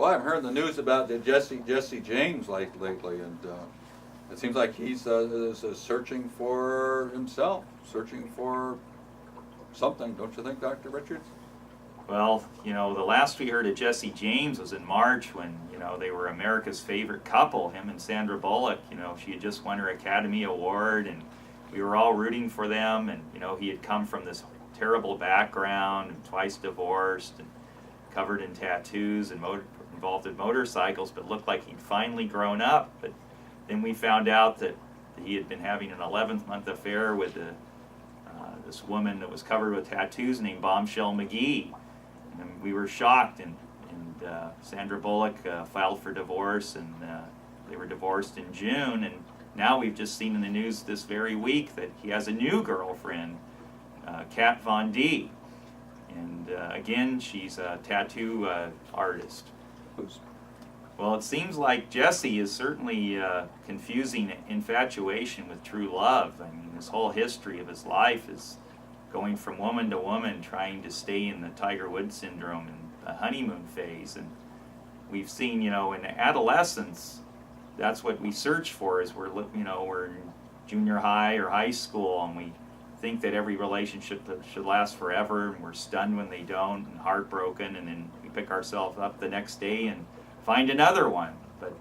Well, I'm hearing the news about the Jesse James lately, and it seems like he's searching for himself, searching for something. Don't you think, Dr. Richards? Well, the last we heard of Jesse James was in March when, they were America's favorite couple, him and Sandra Bullock. She had just won her Academy Award, and we were all rooting for them. And, he had come from this terrible background, and twice divorced, and covered in tattoos, and involved in motorcycles, but looked like he'd finally grown up. But then we found out that he had been having an 11th month affair with this woman that was covered with tattoos named Bombshell McGee. And we were shocked, and Sandra Bullock filed for divorce, and they were divorced in June, and now we've just seen in the news this very week that he has a new girlfriend, Kat Von D. And again, she's a tattoo artist. Well, it seems like Jesse is certainly confusing infatuation with true love. I mean, his whole history of his life is going from woman to woman, trying to stay in the Tiger Woods syndrome and the honeymoon phase. And we've seen, in adolescence, that's what we search for. Is we're in junior high or high school, and we think that every relationship that should last forever, and we're stunned when they don't, and heartbroken, and then we pick ourselves up the next day and find another one. But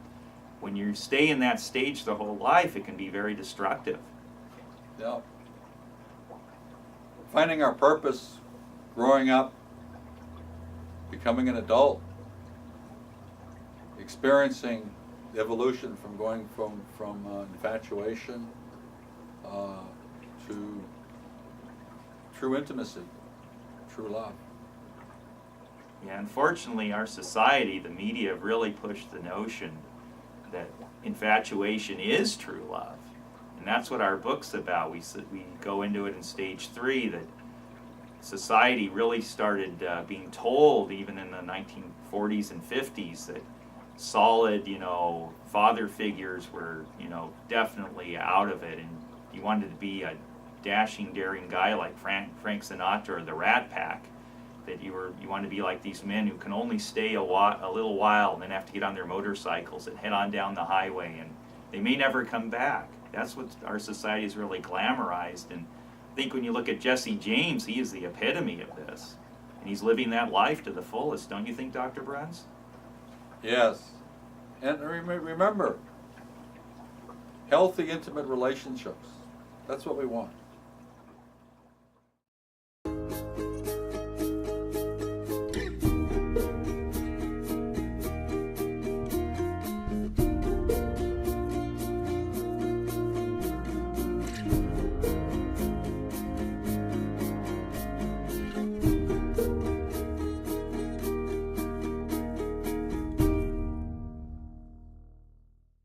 when you stay in that stage the whole life, it can be very destructive. Yeah. Finding our purpose, growing up, becoming an adult, experiencing evolution from going from infatuation to true intimacy, true love. Yeah, unfortunately, our society, the media, have really pushed the notion that infatuation is true love. And that's what our book's about. We go into it in stage 3, that society really started being told, even in the 1940s and 50s, that solid, father figures were, definitely out of it. And you wanted to be a dashing, daring guy like Frank Sinatra or the Rat Pack. That you want to be like these men who can only stay a little while and then have to get on their motorcycles and head on down the highway, and they may never come back. That's what our society has really glamorized. And I think when you look at Jesse James, he is the epitome of this. And he's living that life to the fullest, don't you think, Dr. Bruns? Yes. And remember, healthy, intimate relationships. That's what we want.